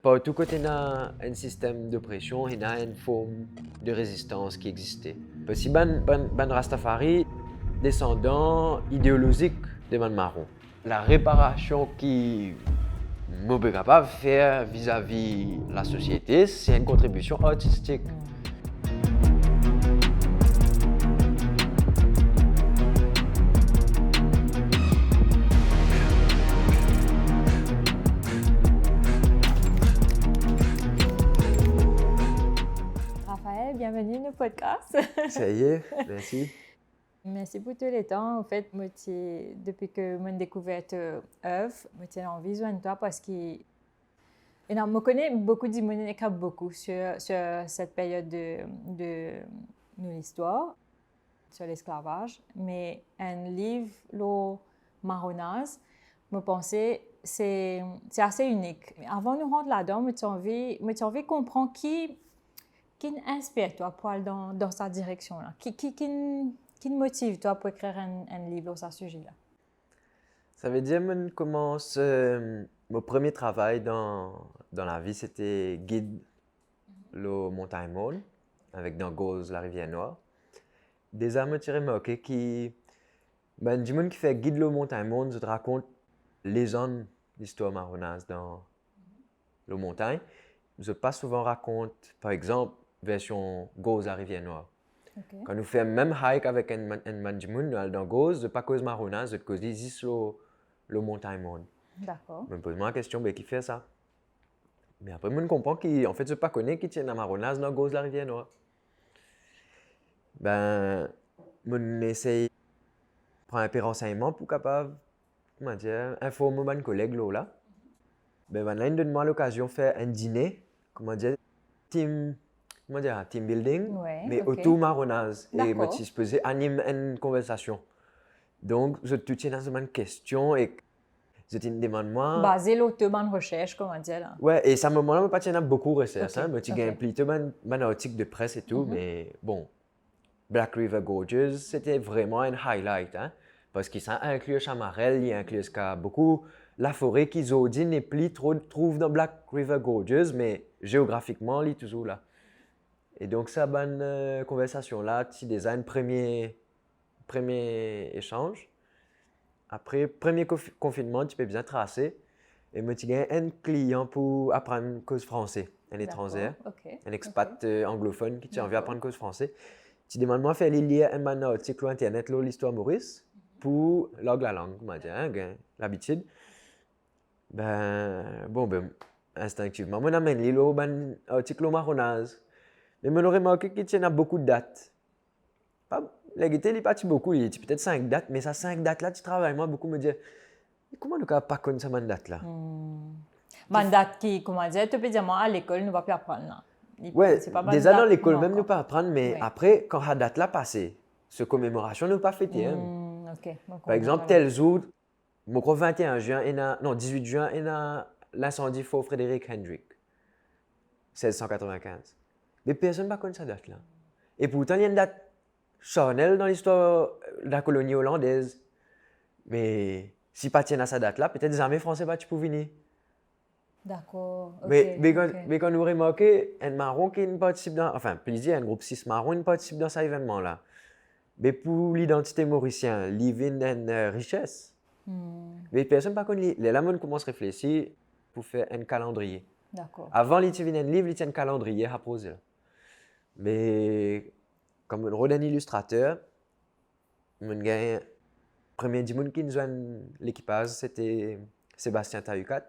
Partout quand il y a un système d'oppression, il y a une forme de résistance qui existait. Parce que ban Rastafari, descendant idéologique de Man Marron. La réparation qui nous est capable de faire vis-à-vis la société, c'est une contribution artistique. Raphaël, bienvenue au podcast. Ça y est, merci. Merci pour tout le temps. En fait, moi, depuis que j'ai découvert ton œuvre, j'ai envie de toi parce que je connais beaucoup de gens beaucoup sur cette période de notre histoire, sur l'esclavage. Mais un livre, le Marronaz, je pensais c'est assez unique. Mais avant de rentrer là-dedans, j'ai envie de comprendre qui inspire toi pour aller dans cette direction-là? Qui te motive toi pour écrire un livre sur ce sujet-là? Ça veut dire que je commence, mon premier travail dans la vie, c'était guide le montagne Monde avec dans Gauze, la rivière Noire. Des amis me remarqué qui, du monde qui fait guide le montagne Monde, je te raconte légende d'histoire marronnaise dans le montagne. Je pas souvent raconte, par exemple, version Gauze, la rivière Noire. Okay. Quand nous faisons même hike avec un manjimun, nous allons dans Gauze, pas cause marronnaise, de cause ici le montagne Monde. D'accord. Je me pose la question, qui fait ça? Mais après, je comprends qu'en fait, je ne pas connais qui tient la marronnaise dans Gauze, la rivière Noire. Je essaye de prendre un peu de renseignements pour capable, comment dire, informer mes collègues là. Là, il donne-moi l'occasion de faire un dîner, team building, Ouais, mais ok. autour marronnaise. Et D'accord. je suis supposé animer une conversation. Donc, je te tiens dans une question et je te demande moi. Basé l'auto de recherche, comment dire là? Ouais, et ça moment-là, je pas tiens beaucoup de recherche. Ok, Je gagne plutôt un article de presse et tout, mais bon. Black River Gorges, c'était vraiment un highlight, hein, parce qu'il inclut Chamarel, il inclut beaucoup. La forêt qu'ils ont dit n'est plus trop trouve dans Black River Gorges, mais géographiquement, il est toujours là. Et donc, ça, bonne conversation là, petit design, premier échange. Après, premier confinement, tu peux bien tracer. Et moi, tu gagnes un client pour apprendre cause français, un étranger, okay. un expat anglophone qui tient envie d'apprendre cause français. Tu demandes moi faire lire un article sur internet l'histoire Maurice pour la langue, comment dire, l'habitude. Instinctivement, moi j'amène lire l'article marronnaise. Mais je remarqué qu'il y a beaucoup de dates. Les guités, il pas beaucoup, il y a peut-être 5 dates, mais ça 5 dates là, tu travailles moi beaucoup me dire comment nous pas connaître cette date là. Date qui, comment dire, tu peux dire moi à l'école, nous va plus apprendre là. Ouais, déjà dans l'école même, nous pas. pas apprendre, mais après, quand la date là passée, ce commémoration, nous pas fêter. Okay. Par exemple, tel jour, mon 21 juin, 18 juin, il y a l'incendie Fort Frédéric Hendrick, 1695. Mais personne ne connaît cette date là. Et pourtant, il y a une date charnelle dans l'histoire de la colonie hollandaise. Mais si pas tiens à cette date là, peut-être les armées françaises tu peux venir. D'accord. Mais quand nous remarquons, un marron qui participe dans, enfin, plaisir, un groupe 6 marron qui participe dans cet événement-là. Mais pour l'identité mauricienne, il y a une richesse. Mais personne ne connaît. Là, on commence à réfléchir pour faire un calendrier. D'accord. Avant, il y a un livre, il y a un calendrier à poser. Mais comme on a un illustrateur, on a un premier dimanche qui nous a l'équipage, c'était Sébastien Tahukat.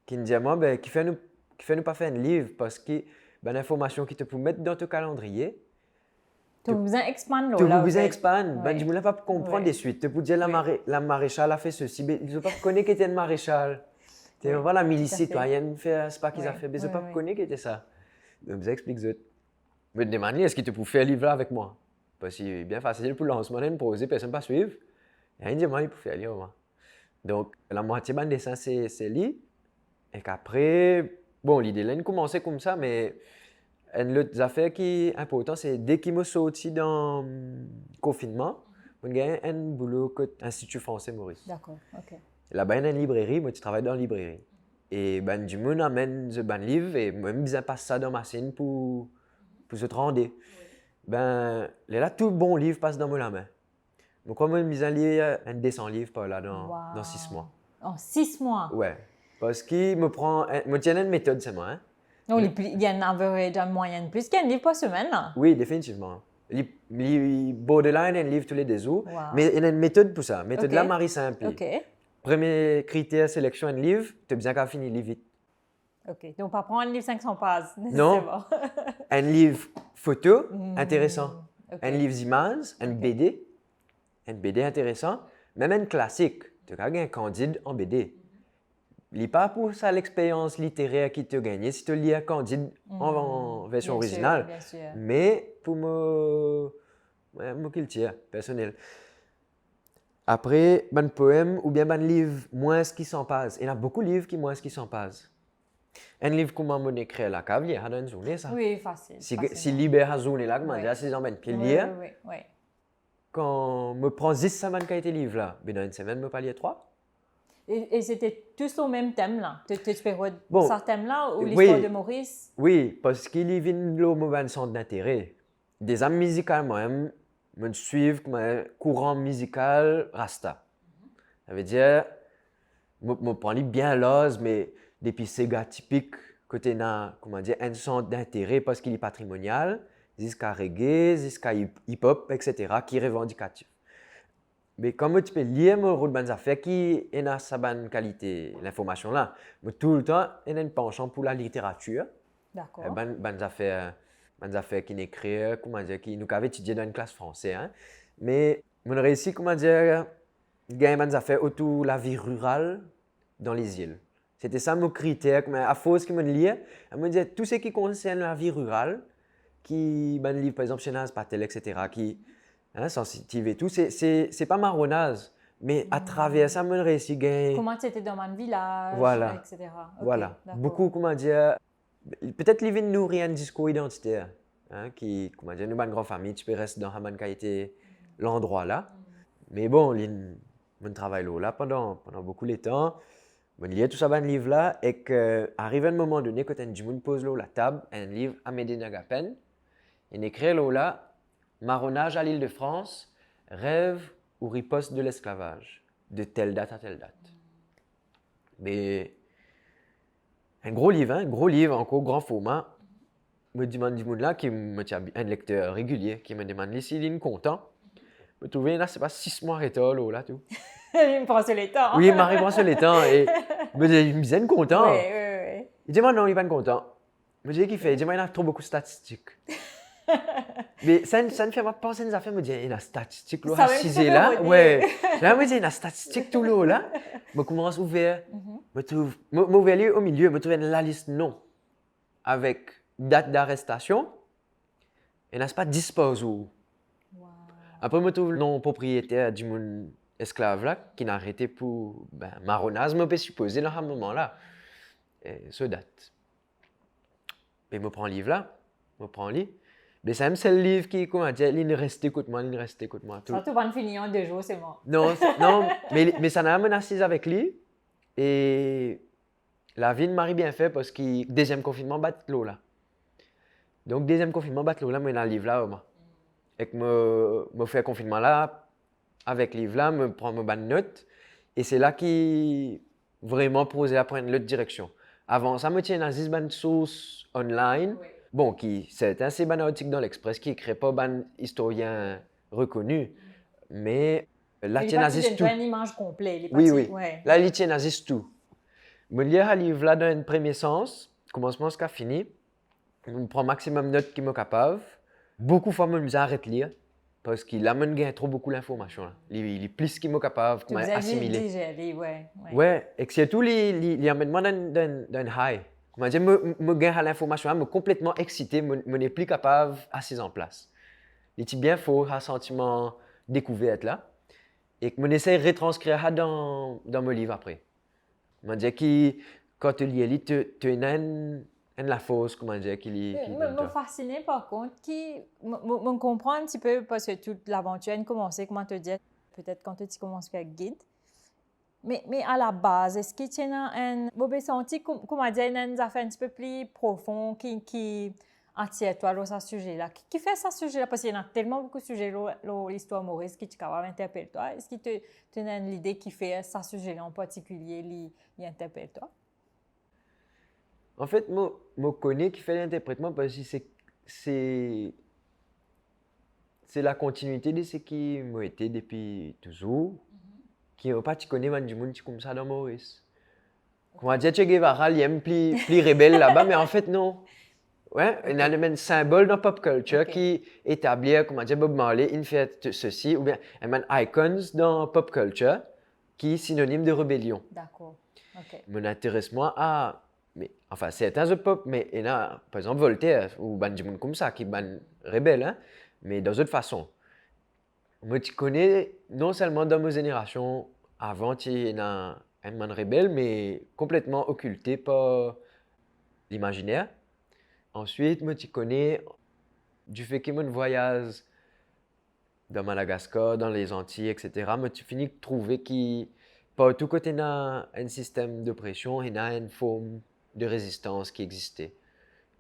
Qui nous dit à moi, qui fait nous pas faire un livre parce que l'information qui te peut mettre dans ton calendrier. Tu vous expand tu vous expand. Je ne pas comprendre des suites. Tu peux dire la maréchale a fait ceci, mais ils ne pas connaître qu'elle était une maréchale. Tu vois la milice citoyenne, c'est pas qu'ils ont fait, mais ils ne pas connaître qu'elle était ça. Donc, je explique ça. Je me demande, est-ce que tu peux faire un livre avec moi? Parce que c'est bien facile pour le lancement, il me poser, personne ne pas suivre. Et il dit, moi, il peut faire un livre. Donc, la moitié de dessin, c'est lui. Et qu'après, bon, l'idée là, elle commençait comme ça, mais une autre affaire qui est importante, c'est dès qu'il me sorti dans le confinement, on a un boulot à l'Institut français Maurice. D'accord, ok. Là-bas, il y a une librairie, moi, tu travailles dans la librairie. Et ben, du monde amène ce ban livre et moi, je besoin passer ça dans ma scène pour se rendre. Ben, là, tout bon livre passe dans ma main. Donc, moi, je besoin lire un 200 livres par là dans 6 mois. En 6 mois? Ouais. Parce qu'il me prend. Me tient une méthode, c'est moi. Hein? Donc, il y a un average en moyenne plus qu'un livre par semaine, là? Oui, définitivement. Borderline, un livre tous les 2 jours. Wow. Mais il y a une méthode pour ça. Méthode là, Marie simple. OK. Premier critère, sélection un livre, tu as besoin qu'à finir le livre vite. OK. Donc, pas prendre un livre 500 pages, Non. Un livre photo, intéressant. OK. Un livre images, un BD. Un BD intéressant. Même un classique. Tu as un Candide en BD. Lis pas pour ça l'expérience littéraire qui te gagne. Si tu lis un Candide en version Bien originale. sûr, bien sûr. Mais pour me culture personnel. Après, un poème ou bien un livre moins qui s'en passe. Il y a beaucoup de livres qui moins qui s'en passent. Un livre comment on écrit la cave, il y a une journée ça. Oui, facile. Si libère à journée là, comment dire, c'est en puis lire. Oui. Quand me prend 10 semaines qui a été livre là, ben dans une semaine me pas lire 3. Et c'était tous au même thème là. Tu espérais Bon, ce thème là ou l'histoire oui, de Maurice? Oui, parce qu'il y a un centre d'intérêt. Des amis musicaux moi-même me suivent comme un courant musical rasta. Ça veut dire me prend bien l'ose mais depuis ces gars typiques côté na comment dire un centre d'intérêt parce qu'il est patrimonial, jusqu'à reggae, jusqu'à hip-hop, etc. qui est revendicatif. Mais comme tu peux lire mon rôle de affaires qui est dans sa bonne qualité l'information là, mais tout le temps il y a un penchant pour la littérature. D'accord. Bonnes affaires qui n'écrivent, comment dire, qui nous avaient étudié dans une classe française. Hein. Mais on a réussi, comment dire, gagner bonnes affaires autour de la vie rurale dans les îles. C'était ça mon critère. À force qui me lit, elle me disait tout ce qui concerne la vie rurale, qui, ben, livre par exemple chez Naz Patel, etc., qui, hein, sensitive et tout, c'est pas marronnage. Mais à travers ça, on a réussi à gagner. Comment tu étais dans mon village, voilà. etc. Okay, voilà. Beaucoup, comment dire, peut-être qu'ils viennent nourrir un discours identitaire. Hein, qui, comment dire, nous, une grande famille, tu peux rester dans Haman qui a été l'endroit là. Mais bon, mon travail là pendant beaucoup de temps. Il y a tout ça dans le livre là et qu'arrive un moment donné quand un monde pose la table, un livre à Medina Gapen, il écrit là, marronnage à l'île de France, rêve ou riposte de l'esclavage, de telle date à telle date. Mais un gros livre, encore grand format. Me demande du monde là qui me tient un lecteur régulier qui me demande s'il est content. Me trouver là c'est pas 6 mois rétol là tout. Il me prend sur les temps. Oui, Marie prend sur les temps et me dit content. Oui. Il dit moi non, il est pas content. Me dit qu'il fait, il dit moi il a trop beaucoup de statistiques. Mais ça ne fait pas penser aux affaires, me dit il y a statistiques là à 6 là. Ouais. Là me dit il y a statistiques tout là. Me commence ouvert. Me trouve ouvert au milieu, me trouve la liste non avec date d'arrestation, et n'est-ce pas 10 par jour. Wow. Après, je trouve le nom propriétaire du monde esclave là, qui n'a arrêté pour marronnage, je peux supposer dans ce moment-là. Et ce date. Et je prends le livre là, mais c'est même ce livre qui, comment dire, il reste écoute-moi. Ça, tu vas finir en 2 jours, c'est bon. Non, mais ça n'a pas assise avec lui. Et la vie de Marie bien fait parce que deuxième confinement bat l'eau là. Donc deuxième confinement bat l'eau là, moi dans le livre là, et que me fait confinement là avec le livre là, me prend mes bonnes notes et c'est là qui vraiment posé à prendre l'autre direction. Avant ça me tient dans 10 bonnes sources online. Oui. Bon, c'est un assez bon article dans l'Express qui écrit pas ban historien reconnu, mais là il tient tout. Une image complète. Oui. Ouais. Là il tient tout. Me lire un livre là dans un premier sens, commencement jusqu'à fini. Je prends maximum de notes qui me capable. Beaucoup de fois, je me arrête de lire parce qu'il amène trop beaucoup d'informations. Il est plus qu'il me capable assimiler. Ouais, et surtout, il amène moi dans un high. Je me gagne l'information, me complètement excité, je n'ai plus capable d'assis en place. Il est bien fort, un sentiment découverte là. Et que je essaie de retranscrire ça dans mon livre après. Je dis que quand tu lis, tu as la force, comment dire, qu'il me fasciné par contre, me comprend un petit peu parce que toute l'aventure a commencé, comment te dire, peut-être quand tu commences à faire guide. Mais à la base, est-ce qu'il y a un mauvais senti, comment dire, une affaire un petit peu plus profond qui attire toi sur ce sujet-là? Qui fait ce sujet-là? Parce qu'il y en a tellement beaucoup de sujets dans l'histoire Maurice qui tu capable d'interpeller toi. Est-ce que tu as une idée qui fait ce sujet-là en particulier, qui interpelle toi? En fait, je connais qui fait l'interprétation parce que c'est la continuité de ce qui m'a été depuis toujours, qui n'a pas connu du monde comme ça dans Maurice. Comment dire, Che Guevara, il est plus rebelle là-bas, mais en fait, non. Ouais, il y a un symbole dans pop culture qui établit, comment dire, Bob Marley, il fait ceci, ou bien il y a icons dans pop culture qui est synonyme de rébellion. D'accord. OK. Mon intéressement à, mais, enfin, certains autres pop, mais il y a, par exemple, Voltaire, ou des gens comme ça, qui sont rebelles, hein, mais dans d'autres façons. Moi, tu connais, non seulement dans mes générations, avant, il y a un man rebelle, mais complètement occulté par l'imaginaire. Ensuite, moi, tu connais du fait que mon voyage dans Madagascar, dans les Antilles, etc., moi, tu finis de trouver que partout côté il y a un système d'oppression, il y a une forme de résistance qui existait.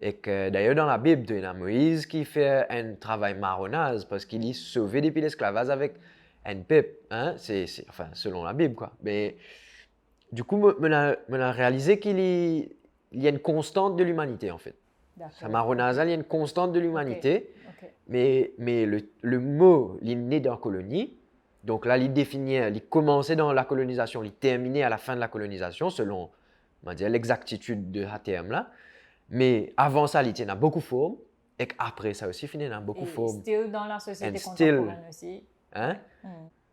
Et que d'ailleurs, dans la Bible, il y a Moïse qui fait un travail marronnage parce qu'il est sauvé depuis l'esclavage avec un peuple. Hein? Enfin, selon la Bible, quoi. Mais du coup, on a réalisé qu'il y a une constante de l'humanité, en fait. Ça marronnage, il y a une constante de l'humanité. OK. Mais le mot, il est né dans la colonie. Donc là, il définit, il commençait dans la colonisation, il terminait à la fin de la colonisation, selon, on va dire, l'exactitude de ce terme-là. Mais avant ça, il y en a beaucoup de formes. Et après ça aussi, il y en a beaucoup de formes. Still dans la société still, contemporaine aussi. Hein?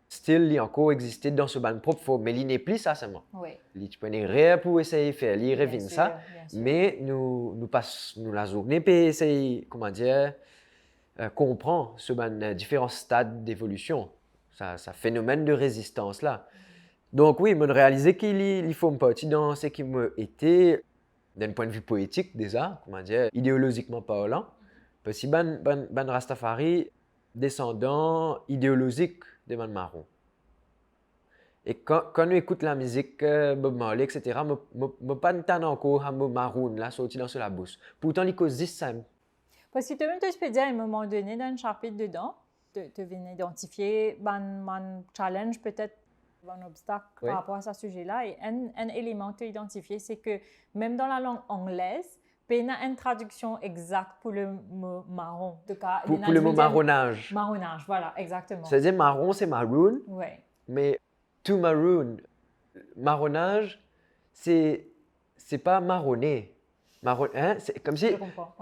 Still, il a encore existé dans ce propre forme. Mais il n'est plus ça seulement. Oui. Il peut rien pour essayer de faire, il revient ça. Bien sûr. Mais nous passons la journée pour essayer, comment dire, comprend ce différents stades d'évolution, ce phénomène de résistance là. Donc oui, je réalisé qu'il faut me partie dans ce qui m'a été, d'un point de vue poétique déjà, comment dire, idéologiquement parlant, parce que ban Rastafari descendant idéologique des man marron. Et quand on écoute la musique Bob Marley, etc., je pas entendre encore un mot marron là sorti dans la bouche. Pourtant, il cause ça. Parce que toi-même, tu peux dire à un moment donné, dans un chapitre dedans, tu viens identifier un challenge, peut-être un obstacle par rapport à ce sujet-là. Et un élément que tu as identifié, c'est que même dans la langue anglaise, il y a une traduction exacte pour le mot marron. Pour le mot marronnage. Marronnage, voilà, exactement. C'est-à-dire marron, c'est maroon. Oui. Mais to maroon, marronnage, c'est pas marronner. Hein? C'est comme si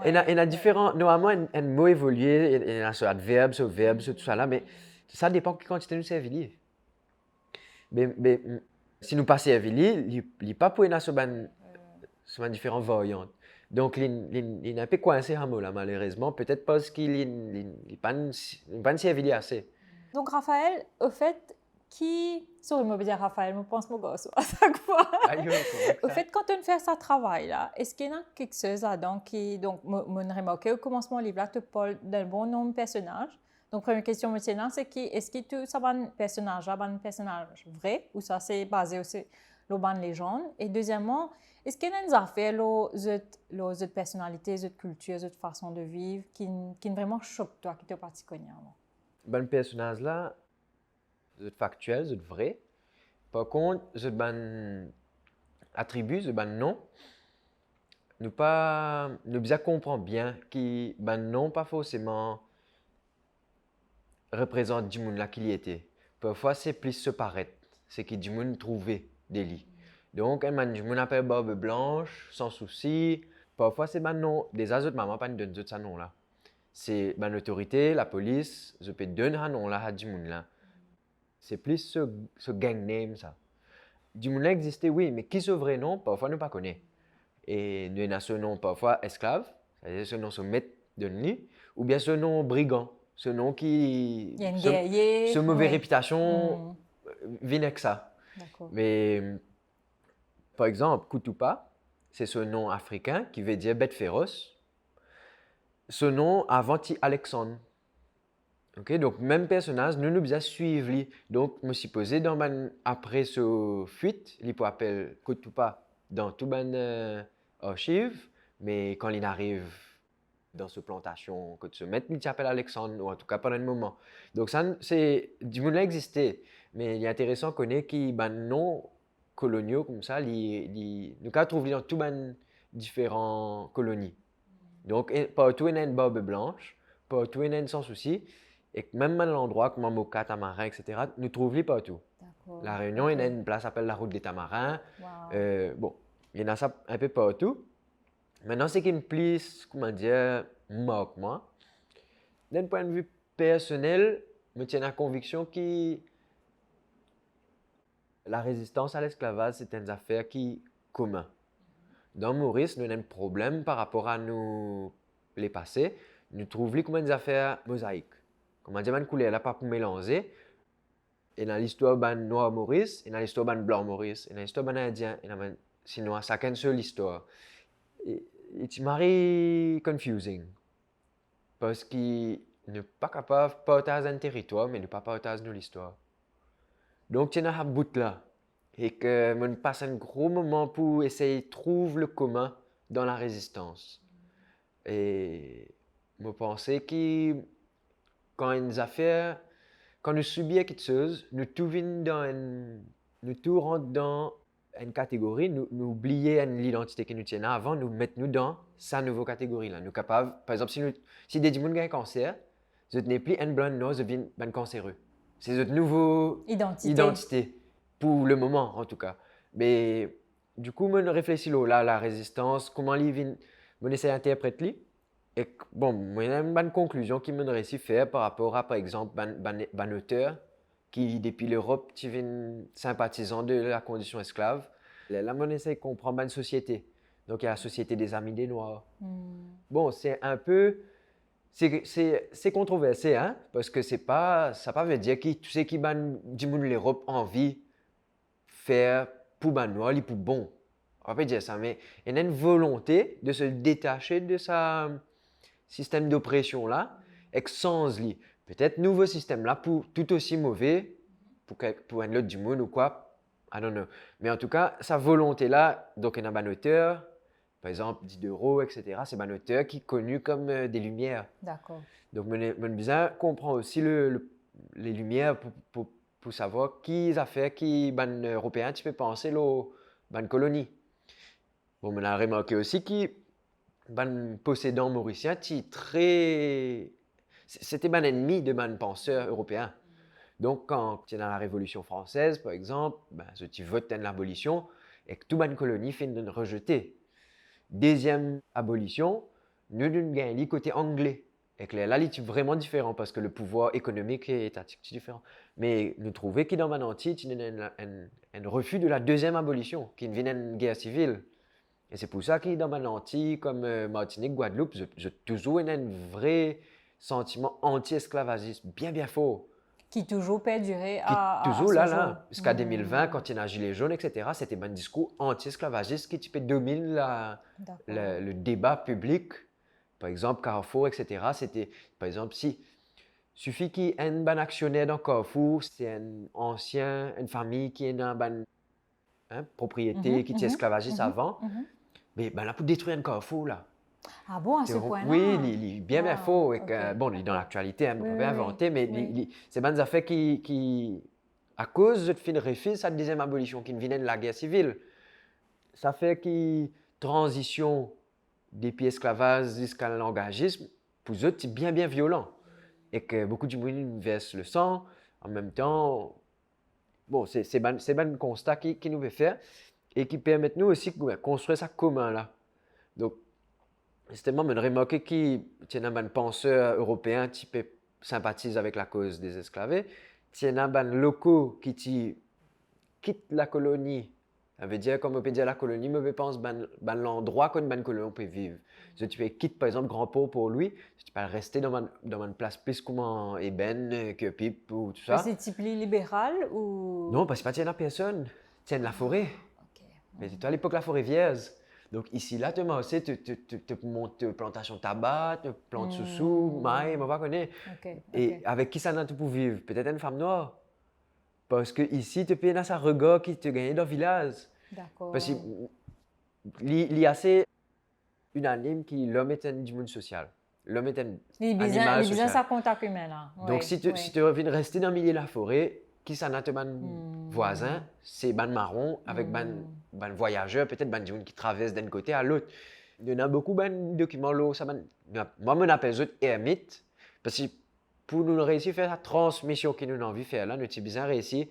il y a différents. Normalement, un mot évolué, il y a ce adverbe, ce verbe, ce tout ça là, mais ça dépend de quantité nous servir. Mais si nous passons à Vili, il n'y a pas pour une différentes variantes. Donc, il n'est un peu coincé à mot là, malheureusement, peut-être parce qu'il n'est pas servi assez. Donc, Raphaël, au fait, sorry, je vais dire Raphaël, je pense mon gosse à chaque fois. Au fait, quand on fait ce travail-là, est-ce qu'il y a quelque chose là-dedans qui. Donc, je remarqué au commencement du livre, là, tu parles d'un bon nombre de personnages. Donc, première question maintenant, c'est est-ce que tout ça, un personnage vrai ou ça, c'est basé aussi sur une légende? Et deuxièmement, est-ce qu'il y a des affaires, les autres personnalités, les autres cultures, les autres façons de vivre qui vraiment choquent toi, qui te particulièrement? Ben personnage là, c'est factuel, c'est vrai. Par contre, c'est ben attribut, c'est ben nom. Nous bien comprendre bien que ben non pas forcément représente du monde là qu'il y était. Parfois c'est plus se paraître, c'est que du monde trouver des lits. Donc un man du monde appelle barbe blanche sans souci. Parfois c'est ben non, des autres maman pas de ça non là. C'est ben l'autorité, la police, je peux donner un nom là à du monde là. C'est plus ce gang name ça. Du monde là existait oui, mais qui ce vrai nom parfois nous pas connaît. Et nous avons ce nom parfois esclave, c'est-à-dire ce nom se maître de nuit, ou bien ce nom brigand, ce nom qui ce mauvaise réputation vient avec ça. Mais par exemple, Kutupa, c'est ce nom africain qui veut dire bête féroce. Ce nom avant Alexandre. Ok, donc même personnage, nous nous suivre lui. Donc, je me suis posé dans ban après ce fuite, il peut appeler tout pas dans tout ban archive, mais quand il arrive dans ce plantation que tu mettre, il s'appelle Alexandre, ou en tout cas pendant un moment. Donc ça, c'est du monde existé, mais il est intéressant qu'on ait qui ban non coloniaux comme ça, nous cas trouve dans tout ban différents colonies. Donc partout il y a une barbe blanche, partout il y a une sans souci. Et même dans l'endroit comme Moka, Tamarin, etc., nous trouvons partout. La Réunion, il y a une place qui s'appelle la route des Tamarins. Wow. Bon, il y en a ça un peu partout. Maintenant, ce qui me plaît, comment dire, marque moi. D'un point de vue personnel, je me tiens à la conviction que la résistance à l'esclavage, c'est une affaire qui est commune. Dans Maurice, nous avons un problème par rapport à nous les passés. Nous trouvons comme une affaire mosaïque. Comment dire, une couleur là pas pour mélanger. Et dans l'histoire ban noir Maurice, et dans l'histoire ban blanc Maurice, et dans l'histoire ban indien, et dans sinon chacun seule histoire. Et c'est very confusing parce qu'il n'est pas capable de partager un territoire, mais il ne pas partager l'histoire. Donc, tu as un bout là. Et que on passe un gros moment pour essayer de trouver le commun dans la résistance. Et je pensais que quand une affaire, quand nous subissons quelque chose, nous tout nous tout rentre dans une catégorie, nous oublions l'identité que nous tenons avant, nous mettons dans sa nouvelle catégorie là. Nous capables, par exemple, si des gens ont un cancer, je n'ai plus un blanc non, je viens un cancéreux. C'est notre nouvelle identité, pour le moment en tout cas. Mais du coup, je réfléchis là, la résistance, comment les vient, je essaie d'interpréter. Et bon, moi, il y a une bonne conclusion qui me réussit faire par rapport à, par exemple, un auteur qui, depuis l'Europe, qui vient sympathisant de la condition esclave. Là, on essaie de comprendre une société. Donc, il y a la société des Amis des Noirs. Bon, c'est un peu. C'est controversé, hein, parce que ça ne veut pas dire que tu sais qui dit l'Europe envie faire pour ban noir, pour bon. On va pas dire ça, mais il y a une volonté de se détacher de sa système d'oppression là, et sans lui. Peut-être nouveau système là pour tout aussi mauvais pour un autre du monde ou quoi, I don't know. Mais en tout cas, sa volonté là, donc il y a un auteur, par exemple Diderot, etc. C'est un auteur qui est connu comme des Lumières. D'accord. Donc, mon bizarre comprend aussi les Lumières pour savoir qui a fait, qui ban européen, tu peux penser aux ban colonie. Bon, on a remarqué aussi que ban possédant mauricien, c'était un ennemi de ban penseur européen. Donc, quand tu es dans la Révolution française, par exemple, tu votes l'abolition et que tout ban colonie fait de rejeter. Deuxième abolition, nous avons gagné côté anglais. Et que là, c'est vraiment différent parce que le pouvoir économique est étatique différent. Mais nous trouvons que dans ma antique, il y a un refus de la deuxième abolition, qui vient d'une guerre civile. Et c'est pour ça que dans ma antique, comme Martinique, Guadeloupe, j'ai toujours un vrai sentiment anti-esclavagiste, bien fort. Qui toujours perduré toujours là, jusqu'à 2020, quand il y a un gilet jaune, etc., c'était un discours anti-esclavagiste qui domine le débat public. Par exemple, Carrefour, etc., c'était, par exemple, si suffit qu'il y ait un bon actionnaire dans Carrefour, c'est une famille qui est dans une propriété qui était esclavagiste avant, mais là, pour détruire un Carrefour, là. Ah bon, à ce point-là? Oui, il est bien faux. Et bon, il est dans l'actualité, on ne peut pas inventer, mais c'est des affaires qui, à cause de fin refus cette deuxième abolition qui vient de la guerre civile, ça fait que transition depuis esclavage jusqu'à l'engagisme, pour eux, c'est bien violent. Et que beaucoup de gens versent le sang, en même temps, bon, c'est un constat qui nous fait faire et qui permet nous aussi de construire ça commun là. Donc, justement, je remarque qu'il y a un penseur européen qui sympathise avec la cause des esclavés. Il y a un locaux qui quitte la colonie. Ça veut dire, comme on peut dire la colonie, mais je pense que l'endroit où une colonie peut vivre. Si tu peux quitter, par exemple, Grand Port pour lui, tu peux rester dans une place plus comme Eben, que Pipe ou tout ça. C'est type libéral ou... Non, parce que tu n'as personne. Tu as la forêt. Okay. Mais tu as à l'époque la forêt vierge. Donc ici, là, tu m'as aussi, tu montes plantation tabac, tu plantes sous-sous, maïs, on va connaître. Et avec qui ça n'a pas pour vivre? Peut-être une femme noire. Parce que ici, tu peux ça regard qui te gagne dans le village. D'accord. Parce qu'il y a assez unanime que l'homme est un du monde social. L'homme est un animal social. Ça contact humain là. Donc si tu viens rester dans le milieu de la forêt, qui ça n'a pas voisin, c'est ban marron avec ban voyageur, peut-être ban du monde qui traverse d'un côté à l'autre. Il y en a beaucoup de documents là, ça moi je appelle ça ermite parce que pour nous réussir à faire la transmission que nous avons envie de faire là, nous avons bien réussi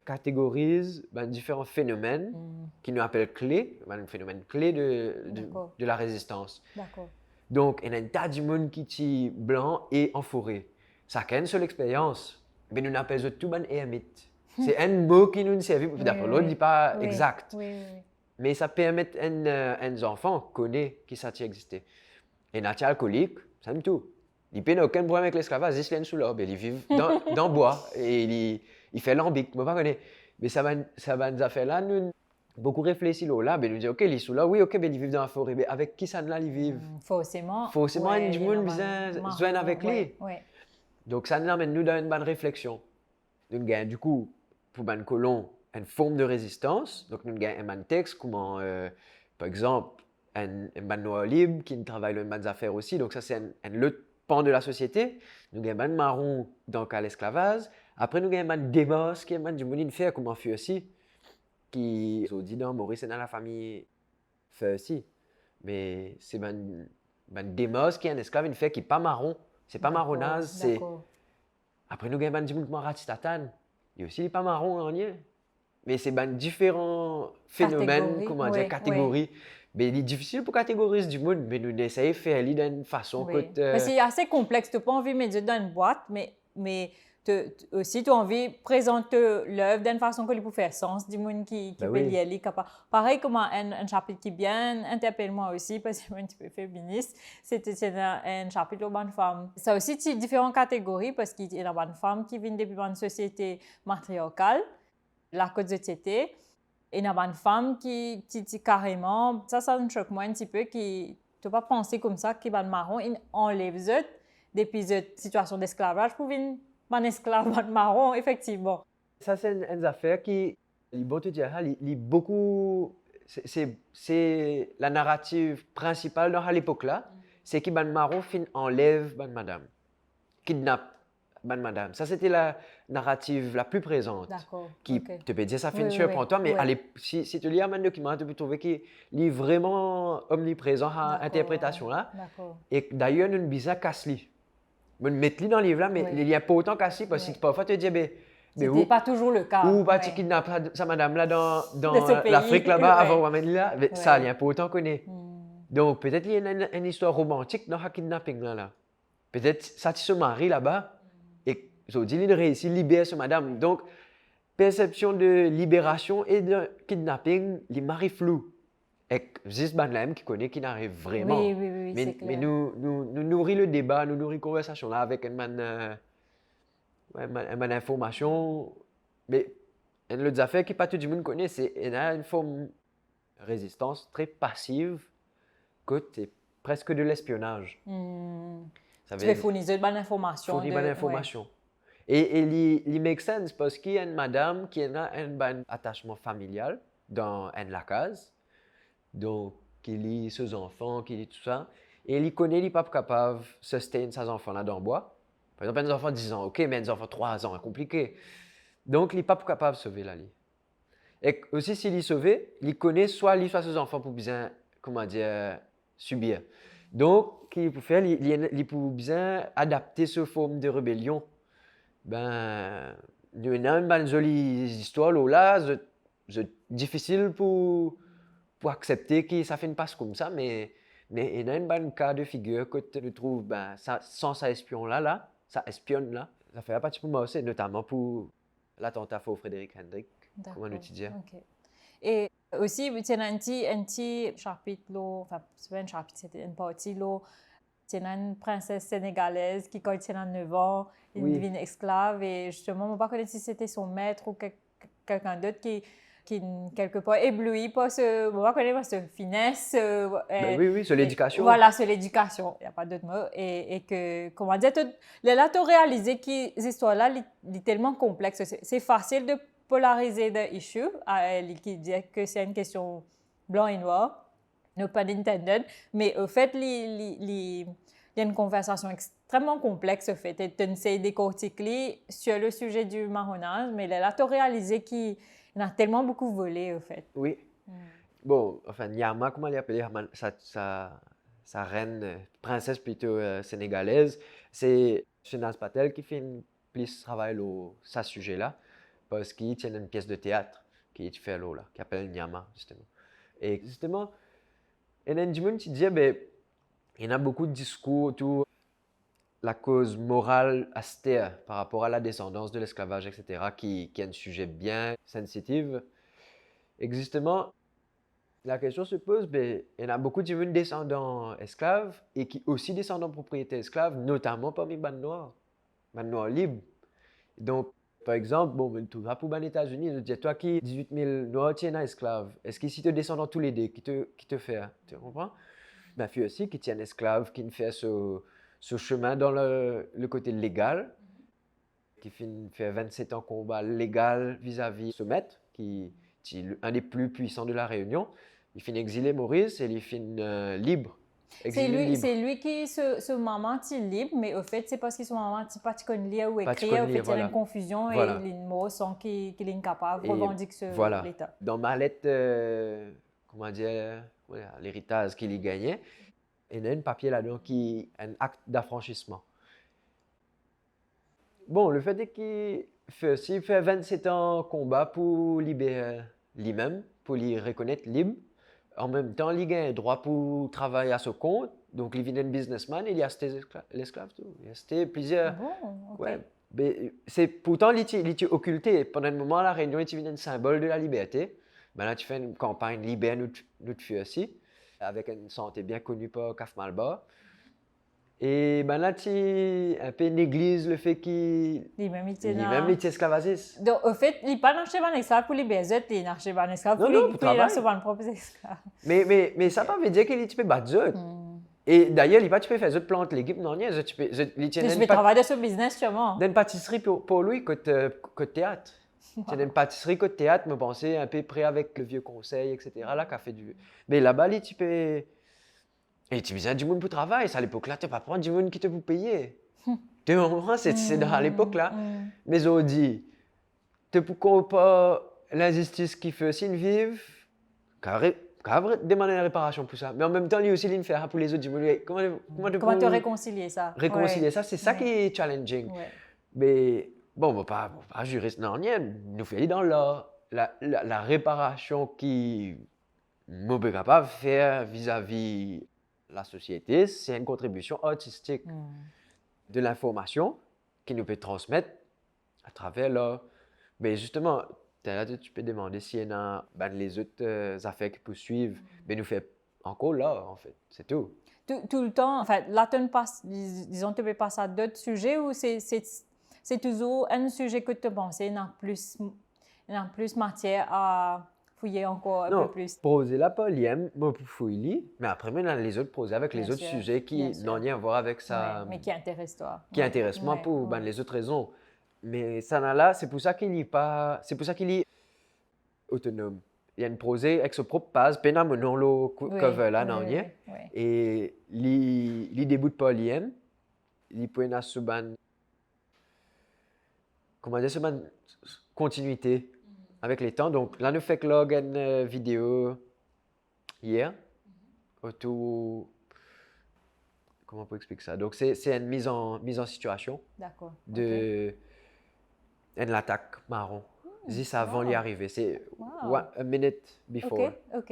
catégorise différents phénomènes qui nous appellent clés, un phénomène clé de la résistance. D'accord. Donc, il y a un tas de monde qui est blanc et en forêt. Ça n'a qu'une seule expérience, mais nous appelons tout ban ermite. C'est un mot qui nous servait, d'après l'autre, il n'est pas exact. Mais ça permet à un enfant de connaître que ça existait. Et un alcoolique, ça me tout. Il n'a aucun problème avec l'esclavage, il se lève sous l'arbre, il vit dans le bois et il fait lambic, je ne connais pas. Mais ça va nous faire là, nous beaucoup réfléchi là, ben nous dit ok, ils sont là, oui, ok, ben ils vivent dans la forêt, mais avec qui ça là ils vivent? Forcément, du monde besoin avec lui. Donc ça nous amène nous dans une bonne réflexion. Nous gagnons du coup pour ban colon une forme de résistance. Donc nous gagnons un texte comment par exemple un ban noir libre qui travaille dans une bonne affaires aussi. Donc ça c'est un autre pan de la société. Nous gagnons un marron dans le cas de l'esclavage. Après nous gagnons un démos qui est du monde faire comment faire aussi. Qui ont dit non, Maurice est dans la famille fait aussi. Mais c'est un démos qui est un esclave, une fait qui n'est pas marron. C'est pas marronnage. C'est... Après, nous avons un monde ratistatan. Il aussi n'est pas marron en lien. Mais c'est différents phénomènes, comment dire, catégories. Mais il est difficile pour catégoriser du monde, mais nous essayons de faire d'une façon que. Parce que c'est assez complexe. Tu n'as pas envie de mettre dans une boîte, mais aussi tu as envie de présenter l'œuvre d'une façon que peut faire sens du monde qui peut lire les capables. Pareil comme un chapitre qui bien interpelle moi aussi parce que je suis un petit peu féministe. C'était un chapitre de bonne femme. Ça aussi c'est différentes catégories parce qu'il y a des bonnes femmes qui viennent depuis une société matriarcale, la côte société. Et il y a des femmes qui carrément, ça me choque moi un petit peu, qui ne pas penser comme ça, qui sont marron, ils enlèvent depuis cette situation d'esclavage pour venir un esclave marron, effectivement. Ça, c'est une affaire qui, beaucoup, c'est la narrative principale dans l'époque là, c'est que ban marron enlève ban madame, kidnappe ban madame. Ça, c'était la narrative la plus présente. D'accord. Qui te peut dire ça fait une surprendre, mais si tu lis un document, tu peux trouver qu'il est vraiment omniprésent à l'interprétation là. Et d'ailleurs, nous bizarre casse-li. Je vais mettre dans le livre là, mais il n'y a pas autant qu'assis parce que parfois tu dis, mais ce pas toujours le cas. Ou pas tu kidnappes sa madame là dans l'Afrique là-bas avant de l'amener là, ça il n'y a pas autant qu'on est. Donc peut-être il y a une histoire romantique dans le kidnapping là. Peut-être ça tu se marie là-bas et ils ont dit il réussit libérer sa madame. Donc perception de libération et de kidnapping, les maris flous. Et juste Banlem qui connaît, qui n'arrive vraiment. Oui, mais nous nourrit le débat, nous nourrit la conversation là avec une information. Mais l'autre affaire qui pas tout le monde connaît, c'est une forme de résistance très passive, que c'est presque de l'espionnage. Tu veux fournir de bonnes informations. Fournir bonne information. Et il make sense parce qu'il y a une madame qui a un bon attachement familial dans la case. Donc, il lit ses enfants, qui lit tout ça. Et il connaît, il n'est pas capable de soutenir ses enfants là dans le bois. Par exemple, un enfant de 10 ans, ok, mais un enfant de 3 ans, c'est compliqué. Donc, il n'est pas capable de sauver la vie. Et aussi, s'il est sauvé, il connaît soit ses enfants pour bien, subir. Donc, qu'il peut faire, il peut bien adapter ce forme de rébellion. Ben, il y a une jolie histoire là, c'est difficile pour accepter que ça fait une passe comme ça, mais il y a un bon cas de figure que tu trouves, sans ça espionne là, ça espionne là, ça fait un petit peu moi aussi, notamment pour l'attentat pour Frédéric Hendrick, comment tu dis. Et aussi, il y a un petit chapitre, enfin, c'est pas un chapitre, c'était une partie, il y a une princesse sénégalaise qui, quand elle a 9 ans, elle devient esclave, et justement, je ne sais pas si c'était son maître ou quelqu'un d'autre qui qui quelque part ébloui par ce, on va connaître ce finesse. Oui, sur l'éducation. Voilà, sur l'éducation, il n'y a pas d'autre mot. Et que, comment dire, là, tu as réalisé que ces histoires-là, sont tellement complexes. C'est facile de polariser des issues, qui dit que c'est une question blanc et noir, no pun intended, mais au fait, il y a une conversation extrêmement complexe, au fait. Et tu essaies de décortiquer sur le sujet du marronnage, mais là, tu as réalisé qu'il y en a tellement beaucoup volé, au fait. Oui. Bon, enfin, Nyama, comment elle est appelée, sa reine, princesse plutôt sénégalaise, c'est Shinaz Patel qui fait plus travail sur ce sujet-là, parce qu'il tient une pièce de théâtre qui fait là, qui s'appelle Nyama, justement. Et justement, il y a du monde qui dit, il y en a beaucoup de discours autour la cause morale austère par rapport à la descendance de l'esclavage, etc., qui est un sujet bien sensitif. Et justement, la question se pose, il y en a beaucoup de descendants esclaves et qui aussi descendants propriétaires esclaves, notamment parmi les Noirs libres. Donc, par exemple, tu vas pour les États-Unis, je dis, toi qui 18 000 Noirs, tu es un esclave. Est-ce que si tu descends tous les deux, qui te fait, tu comprends? Ma fille aussi, qui tient un esclave, qui fait ce chemin dans le côté légal, qui fait 27 ans combat légal vis-à-vis ce maître, qui est un des plus puissants de la Réunion. Il finit exilé Maurice et il finit libre. C'est lui qui se moment libre, mais au fait, c'est parce que son moment n'est pas lire ou écrire, au fait, il y a une confusion et les mots sont qu'il est incapable de revendiquer l'État. Dans ma lettre, comment dire, l'héritage qu'il y gagnait, il y a un papier là-dedans qui est un acte d'affranchissement. Bon, le fait est qu'il fait 27 ans combat pour libérer lui-même, pour lui reconnaître libre. En même temps, il a un droit pour travailler à son compte. Donc, il vient un businessman, il a acheté l'esclave. Il a acheté plusieurs. Bon, ouais. Mais pourtant, il est occulté. Pendant un moment, la Réunion est un symbole de la liberté. Ben là, tu fais une campagne libère notre fille aussi, avec une santé bien connue par Caf Malba. Et ben là, tu un peu néglige le fait qu'il est esclavagiste. Donc, au fait, il n'est pas acheté un esclave pour les BZ, il est acheté un esclave pour les propres esclaves. Mais ça ne veut pas dire qu'il peut battre zot. Et d'ailleurs, il ne peut pas faire zot plantes l'équipe, non, rien. Je vais travailler dans ce business, sûrement. Dans une pâtisserie pour lui, côté théâtre. C'est une pâtisserie côté théâtre, me penser un peu près avec le vieux conseil, etc. Là, qui a fait du. Mais là-bas, tu peux. Et tu viens du monde pour travailler. À l'époque-là, tu ne peux pas prendre du monde qui te peut payer. Tu comprends? C'est à l'époque-là. Mais on dit, tu ne peux pas l'injustice qui fait aussi vivre, demander une réparation pour ça. Mais en même temps, lui aussi, il fait pour les autres du monde. Comment te réconcilier ça? Réconcilier ça, c'est ça qui est challenging. Mais bon, pas juriste, non, rien. Nous faisons dans la réparation qui nous est capable de faire vis-à-vis la société, c'est une contribution artistique de l'information qui nous peut transmettre à travers là. Mais justement, tu peux demander s'il y en a les autres affaires qui poursuivent, mais nous fait encore là, en fait, c'est tout. Tout le temps, en fait, là, disons, tu peux passer à d'autres sujets ou c'est toujours un sujet que tu penses, il y a plus matière à fouiller encore un peu plus. Poser la polyen, moi pour fouiller, mais après, les autres poser avec les autres sujets qui n'ont rien à voir avec ça. Mais qui intéressent toi. Qui intéressent moi pour les autres raisons. Mais ça là, c'est pour ça qu'il est autonome. Il y a une prosée avec son propre base, pena mon lo cover là, non rien. Et il débute polyen, il peut être sur comment dire, sur continuité avec les temps. Donc là, nous fait que log une vidéo hier autour. Comment on peut expliquer ça? Donc c'est une mise en situation. D'accord. De une attaque marron. Juste avant d'y arriver. C'est a minute before. OK.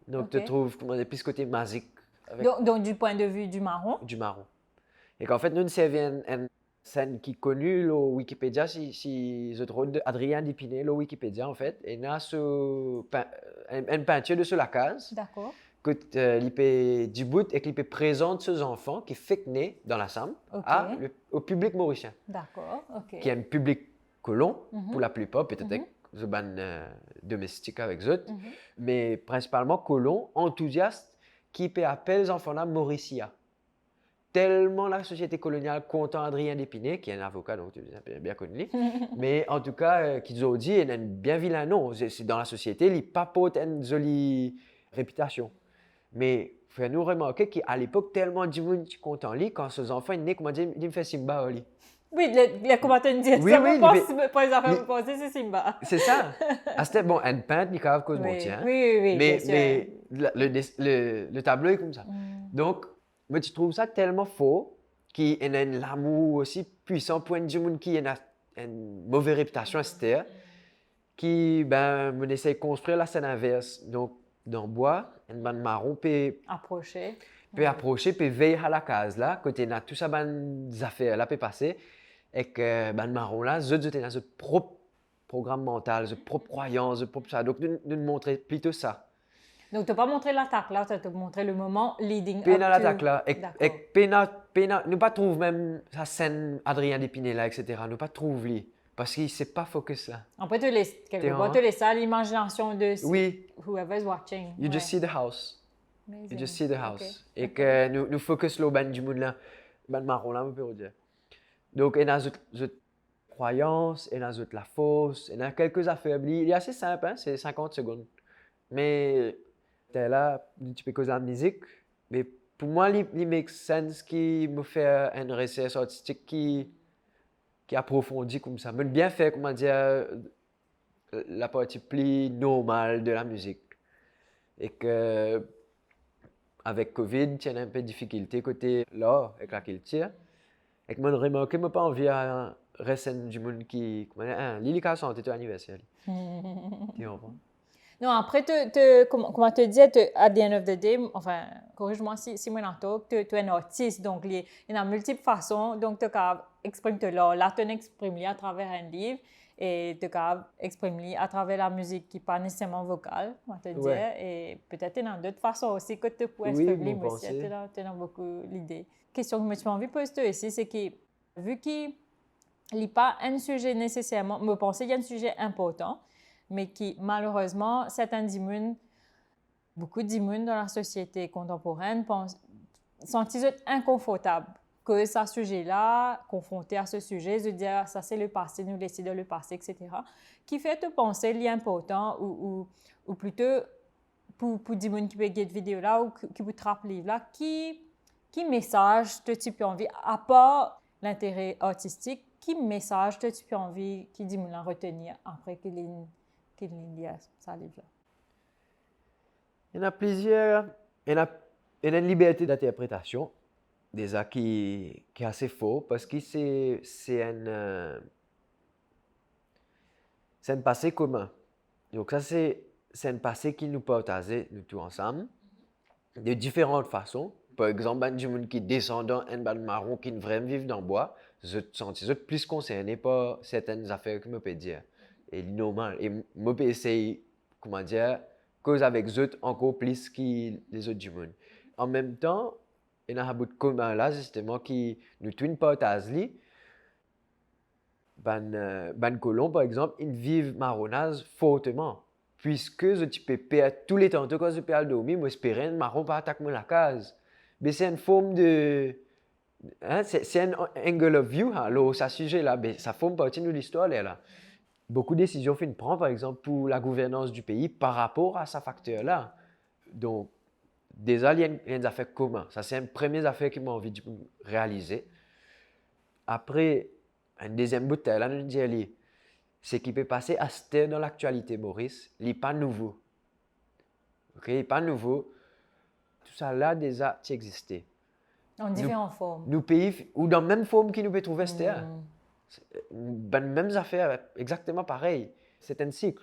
Donc tu trouves comment dire, plus côté magique. Donc du point de vue du marron. Du marron. Et qu'en fait, nous servons une scène qui est connue au Wikipédia, si je trouve Adrien Dipiné, au Wikipédia en fait, et il y a une peinture de sur la case. D'accord. Que l'IP du bout et qu'il présente ses enfants qui fait né dans la Sambre au public mauricien. D'accord, OK. Qui est un public colon pour la plupart, peut-être domestique avec eux, mais principalement colons, enthousiastes, qui peut appeler les enfants là Mauricia. Tellement la société coloniale content Adrien d'Épinay, qui est un avocat, donc tu as bien connu, mais en tout cas, qu'ils ont dit, il a un bien vilain nom. C'est dans la société, il papote une jolie réputation. Mais il faut nous remarquer qu'à l'époque, tellement de monde qui content lui, quand ces enfants naissent, comment dire, il me fait Simba, lui. Oui, le commentaire dit Oui, ça, oui, pour les enfants, vous pensez, c'est Simba. C'est ça. Ah, c'était bon, un peintre, il cave cause mon tien. Oui, mais bien sûr. le tableau est comme ça. Donc, moi, tu trouves ça tellement faux qu'il y a un amour aussi puissant pour un monde qui a une mauvaise réputation à cette terre, qui, ben, on essaie de construire la scène inverse. Donc, dans le bois, une bande marron peut approcher, peut veiller à la case là, côté na tout ça, ben, affaires là peut passer, et que ben marron là, zut dans ce propre programme mental, ce propre croyance, ce propre ça. Donc, nous montrer plutôt ça. Donc, tu n'as pas montré l'attaque là, tu as montré le moment leading up to... Pénal l'attaque là, et pénal, nous pas trouve même sa scène Adrien d'Épinay là, etc. Nous pas trouve lui, parce qu'il ne s'est pas focus là. Après, tu laisses quelque part, tu laisses à l'imagination de whoever is watching. You just see the house. Amazing. You just see the house. Et que nous focus le ban du monde là, ban marron là, on peut dire. Donc, il y a une croyance, il y a la fausse, il y a quelques affaiblis. Il est assez simple, hein? C'est 50 secondes. Mais t'es là, tu peux causer la musique. Mais pour moi, il make sense qui me fait une recherche artistique qui approfondit comme ça. Mais bien fait, comment dire, la partie plus normale de la musique. Et que avec Covid, il y a un peu de difficulté côté l'art, avec la culture. Et que moi, je remarque que je n'ai pas envie de rester du monde qui... L'île santé, c'est ton anniversaire. Tu comprends? Non, après, comment te dire, at the end of the day, enfin, corrige-moi si moi j'entends, tu es un artiste, donc il y a multiples façons, donc tu as exprimé l'art, là tu exprimes à travers un livre, et tu as exprimé à travers la musique qui n'est pas nécessairement vocale, on va te dire, et peut-être il y a d'autres façons aussi que tu peux exprimer, mais aussi tu as beaucoup l'idée. Question que je m'ai envie de poser ici, c'est que vu qu'il n'est pas un sujet nécessairement, me penser qu'il y a un sujet important, mais qui, malheureusement, certains d'immunes, beaucoup d'immunes dans la société contemporaine, sentent inconfortables que ce sujet-là, confronté à ce sujet, de dire ça c'est le passé, nous laisser de le passé, etc., qui fait te penser l'important ou plutôt pour d'immunes qui peuvent regarder cette vidéo-là ou qui peut traper le livre-là, qui message tu peux envie, à part l'intérêt artistique, qui message tu peux envie, qui dit la retenir après qu'il lit ça livre-là? Il y en a plusieurs. Il y a une liberté d'interprétation, déjà qui est assez faux, parce que c'est un passé commun. Donc ça, c'est un passé qui nous partage, nous tous ensemble, de différentes façons. Par exemple, il y a des gens qui descendent un ban marron qui ne vraiment vivent dans le bois, je sont plus concernés par certaines affaires que je peux dire. Et normal. Et je peux essayer, comment dire, cause avec eux encore plus que les autres du monde. En même temps, il y a un bout de commun là, justement, qui nous tous partagent. Ban colons, par exemple, ils vivent marronnage fortement. Puisque tu peux perdre tous les temps, quand je peux dormir, moi, j'espère que marron pas attaquer la case. Mais c'est une forme de... Hein, c'est un angle of view, là, ça sujet là, mais ça forme partie de l'histoire là. Beaucoup de décisions qu'on prend, par exemple, pour la gouvernance du pays par rapport à ce facteur-là. Donc, déjà, il y a une affaire commun. Ça, c'est une première affaire qui m'a envie de réaliser. Après, une deuxième bouteille, là, nous disons, c'est qui peut passer à ce temps dans l'actualité, Maurice, il n'est pas nouveau. Ok, il n'est pas nouveau. Tout ça là, déjà, tu existait. En différentes formes. Nous pays, ou dans la même forme qui nous peut trouver ce temps. Mêmes affaires, exactement pareil. C'est un cycle.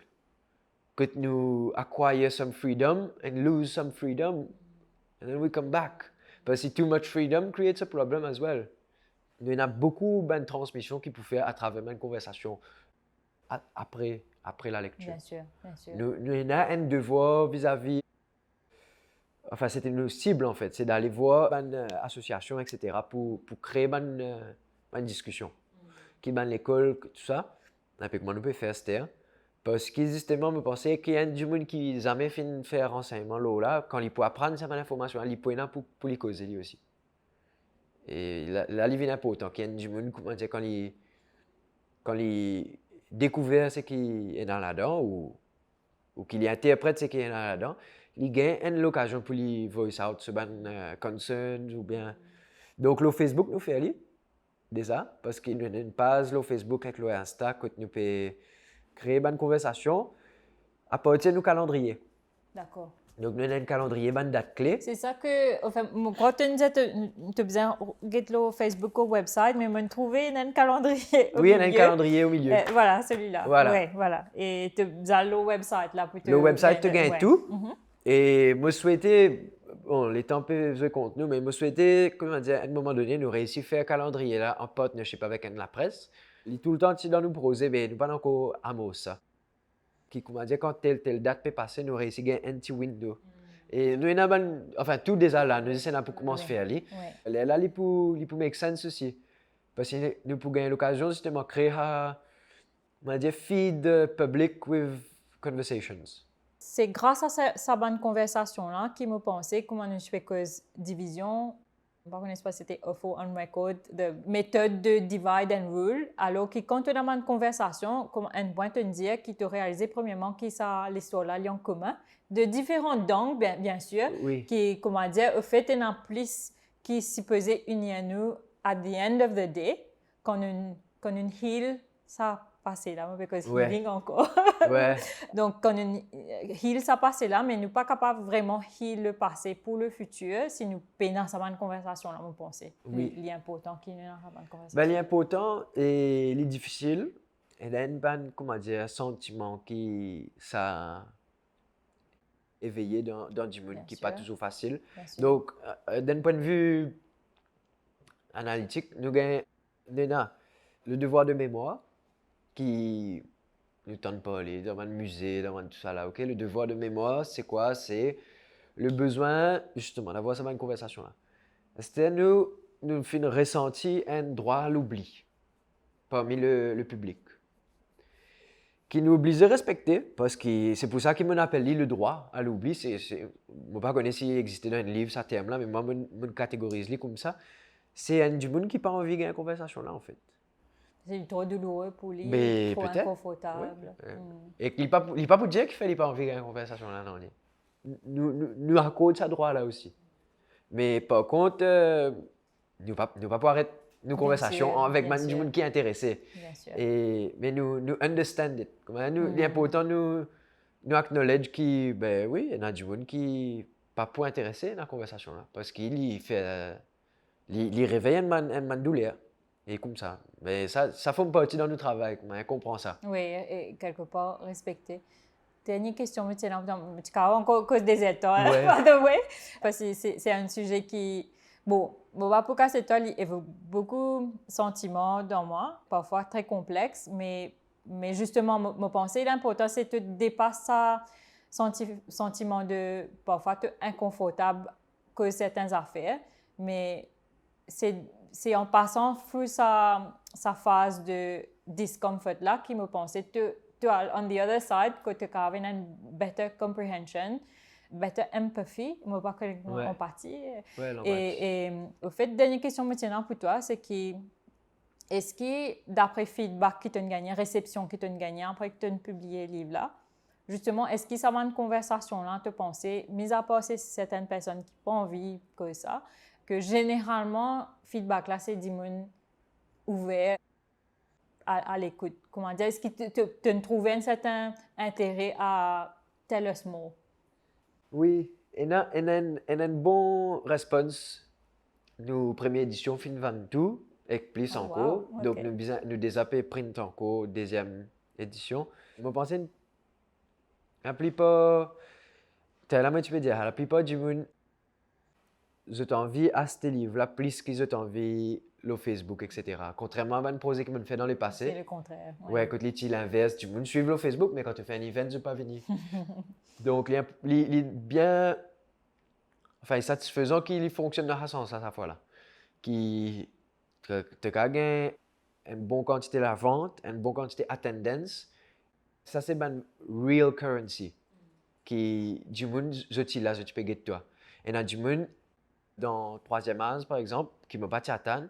Que nous acquire some freedom and lose some freedom, and then we come back. Parce que too much freedom creates a problem as well. Il y en a beaucoup de transmissions qui peuvent faire à travers une conversation après la lecture. Bien sûr, bien sûr. Nous avons un devoir vis-à-vis. Enfin, c'était une cible en fait, c'est d'aller voir une association, etc., pour créer une discussion. Qui est l'école, tout ça. Et puis, comment on peut faire, c'était Parce que justement, je pensais qu'il y a du monde qui n'a jamais fait de faire renseignement là, quand il peut apprendre cette information, il peut pour les causer lui aussi. Et là, il vient important qu'il y a du monde, comment dire, quand il découvre ce qui est dans là-dedans, ou qu'il interprète ce qui est dans là-dedans, il gagne l'occasion pour lui voice out sur des concerns ou bien. Donc, le Facebook nous fait aller, déjà, parce qu'il nous a une page, le Facebook avec le Insta, que nous peut créer une conversation à partir du calendrier. D'accord. Donc, nous avons un calendrier, une date clé. C'est ça que, enfin, quand tu disais, tu as besoin de le Facebook ou website, mais on trouvé un calendrier au Oui, il y milieu. a un calendrier au milieu. Voilà, celui-là. Voilà. Ouais, voilà. Et tu as besoin le website là pour te. Le website te gagne ouais. tout. Et moi, souhaitais, bon, les temps peuvent jouer contre nous, mais moi, souhaitais, comment dire, à un moment donné, nous réussir à faire un calendrier là, en partnership avec la presse. Tout le temps, tu dois nous proposer, mais nous pas encore à ça. Qui, comment dire, quand telle date peut passer, nous réussir à gagner un petit window. Et nous, enfin, tout déjà là, nous essayons pour commencer à faire aller. Là, il peut make sense aussi. Parce que nous pouvons gagner l'occasion, justement, de créer un, on va dire, feed public with conversations. C'est grâce à cette bonne conversation-là qui me pensait comment nous fais cause division. Je ne sais pas si c'était off ou on record, de méthode de divide and rule. Alors, quand tu as une conversation, comme un point te dire qui te réalisé premièrement qui ça l'histoire là en commun, de différents angles, bien sûr, Oui. qui, comment dire, au fait, il y a plus qui s'y pesait unis à nous at the end of the day, quand une heal, ça passé là, parce que healing encore. Ouais. Donc, quand une heal, ça passé là, mais nous pas capable vraiment heal le passé pour le futur si nous peinons sa bonne conversation là, vous pensez. Oui. Il est important qu'il y ait une bonne conversation. Ben, il est important et il est difficile. Il y a une bonne, comment dire, sentiment qui ça éveillé dans du monde qui n'est pas toujours facile. Donc, d'un point de vue analytique, nous avons le devoir de mémoire qui nous tente pas aller dans un musée, dans tout ça là, ok? Le devoir de mémoire, c'est quoi? C'est le besoin, justement, d'avoir cette conversation là. C'est nous faisons ressentir un droit à l'oubli parmi le public qui nous oblige à respecter, parce que c'est pour ça qu'il m'appelle le droit à l'oubli. Je ne sais pas s'il existait dans un livre, ça terme là, mais moi, je catégorise comme ça. C'est un du monde qui n'a pas envie de une conversation là, en fait. C'est trop douloureux pour lui, mais trop inconfortable. Ouais. Et il n'est pas pour dire qu'il ne fait pas envie de une conversation là, non. Nous accordons ça droit là aussi. Mais par contre, nous ne pas pouvoir arrêter nos conversations avec du monde qui est intéressé. Mais nous understand it. L'important, nous acknowledge qu'il oui, il y a du monde qui n'est pas pour intéresser dans la conversation là. Parce qu'il fait, il réveille un douleur. Et comme ça. Mais ça fait partie dans notre travail. On comprend ça. Oui, et quelque part, respecter. Dernière question, tu as encore cause des étoiles, by the way. Parce que c'est un sujet qui, bon, pour cas c'est toi, il évoque beaucoup de sentiments dans moi, parfois très complexes, mais justement, mon pensée, l'important, c'est de dépasser ça, sentiment de parfois inconfortable que certaines affaires, mais c'est en passant through sa phase de discomfort là qui me pensait on the other side que tu as une better comprehension, better empathy, moi pas que empathie. Et au fait, dernière question maintenant pour toi, c'est que est-ce que d'après feedback qui t'ont gagné, réception qui t'ont gagné après que tu as publié le livre là, justement, est-ce que ça va une conversation là, te penser, mis à part certaines personnes qui n'ont pas envie que ça, que généralement, feedback là, c'est du monde ouvert à l'écoute. Comment dire? Est-ce que tu as trouvé un certain intérêt à tell us more? Oui, il y a une bonne réponse. Nos premières éditions fin 22 et plus encore. Wow, donc, nous désappelons print encore deuxième édition. Je pense que la plupart, tu peux dire, la plupart du monde, je t'envie à ce livre-là plus qu'ils ont envie le Facebook, etc. Contrairement à un projet que je fais dans le passé. C'est le contraire. Ouais, quand les l'inverse, tu peux suivre le Facebook, mais quand tu fais un event, je ne peux pas venir. Donc, il est bien satisfaisant qu'il fonctionne dans ce sens à sa fois là. Tu as gagné une bonne quantité de la vente, une bonne quantité d'attendance. ça c'est une real currency qui du monde je t'y là je te paye toi et dans du monde dans troisième âge par exemple qui me pas attendre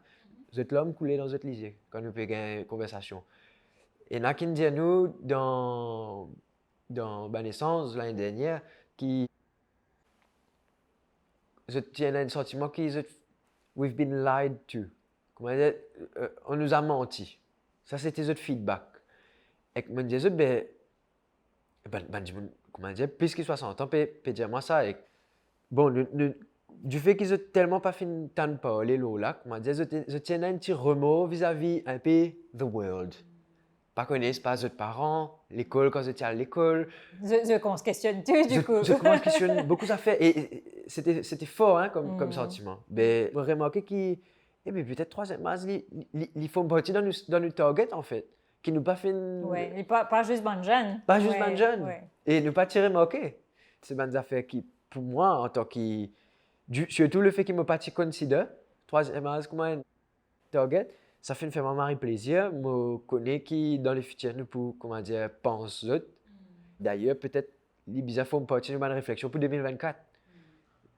vous êtes l'homme coulé dans votre lisier quand nous faisons une conversation et n'a qui dit nous dans ma naissance l'année dernière qui je tiens un sentiment qui we've been lied to comment dire on nous a menti ça c'était notre feedback et me disais ben comment dire puisqu'il 60 ans peut dire moi ça et bon du fait qu'ils ont tellement pas fini de parler là comment dire je tiens un petit remords vis-à-vis un peu the world pas connaissent pas autres parents l'école quand j'étais à l'école qu'on se questionne tout du coup je commence à questionner beaucoup d'affaires et c'était fort hein, comme sentiment mais je remarqué qu'il peut-être troisième masse il faut partie dans le target en fait qui nous pas fait ouais pas juste bonne jeune pas juste bonne jeune et ne pas tirer moquer c'est des affaires qui pour moi en tant que surtout le fait qu'il me pas considère troisième masse comme un target ça fait vraiment mari plaisir me connais qui dans le futur nous pour comment dire pense autres d'ailleurs peut-être les bizarres faut partir de ma réflexion pour 2024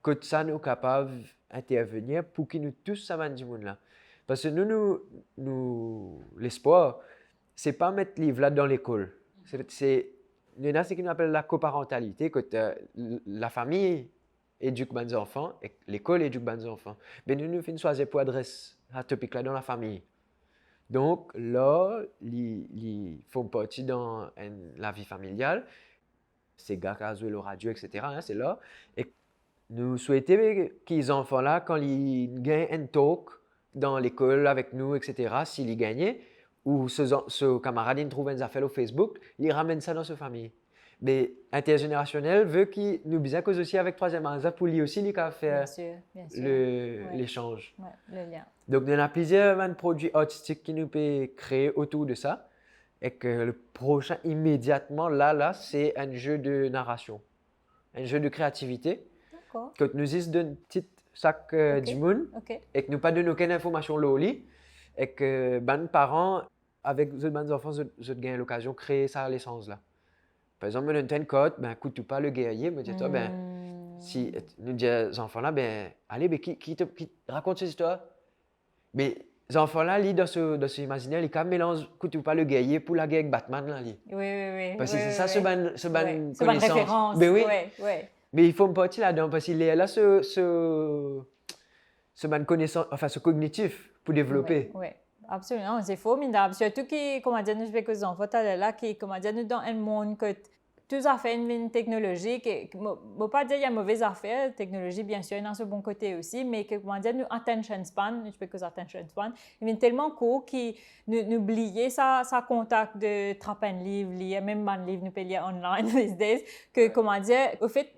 que ça nous capable d'intervenir pour que nous tous ça va du monde là parce que nous l'espoir c'est pas mettre livre là dans l'école c'est il y en a ce qu'on appelle la coparentalité que la famille éduque les enfants et l'école éduque les enfants mais nous faisons choisir pour adresser à topic là dans la famille. Donc là, ils font partie dans la vie familiale. C'est gars qui ont joué le radio, etc. Hein, c'est là. Et nous souhaitons que les enfants-là, quand ils gagnent un talk dans l'école avec nous, etc., s'ils gagnent, ou ce camarade il trouve une affaire au Facebook, il ramène ça dans sa famille. Mais intergénérationnel veut qu'il nous dise que aussi avec troisième âge pour lui aussi il a fait l'échange. Ouais, le lien. Donc il y en a plusieurs produits artistiques qui nous peuvent créer autour de ça et que le prochain immédiatement là c'est un jeu de narration, un jeu de créativité. D'accord. Que nous disons d'un petit sac du monde et que nous pas donnons aucune information là au lit et que les parents avec les enfants je gagne l'occasion de créer ça à l'essence là. Par exemple, me donne une cote, ben écoute pas le guerrier, me dit toi ben si nous dit aux enfants là ben allez ben qui raconte cette histoire. Mais les enfants là dans ce imaginaire ils quand mélange écoute pas le guerrier pour la guerre avec Batman là li. Oui. Parce que c'est ça ce ban connaissance. Référence. Ben oui. Mais il faut me partir là-dedans parce qu'il est là ce ban connaissance enfin ce cognitif pour développer. Oui. Absolument, c'est formidable. Surtout que, comment dire, nous, avec les enfants, là, qui, comment dire, nous, dans un monde que tout à fait une technologie, je ne veux pas dire qu'il y a mauvaise affaire, technologie, bien sûr, dans ce bon côté aussi, mais que, comment dire, nous, attention span, je sais que attention span, il est tellement court qu'il nous oublier sa contact de trappe un livre, lire, même un livre, nous peut lire online these days, que, comment dire, au fait,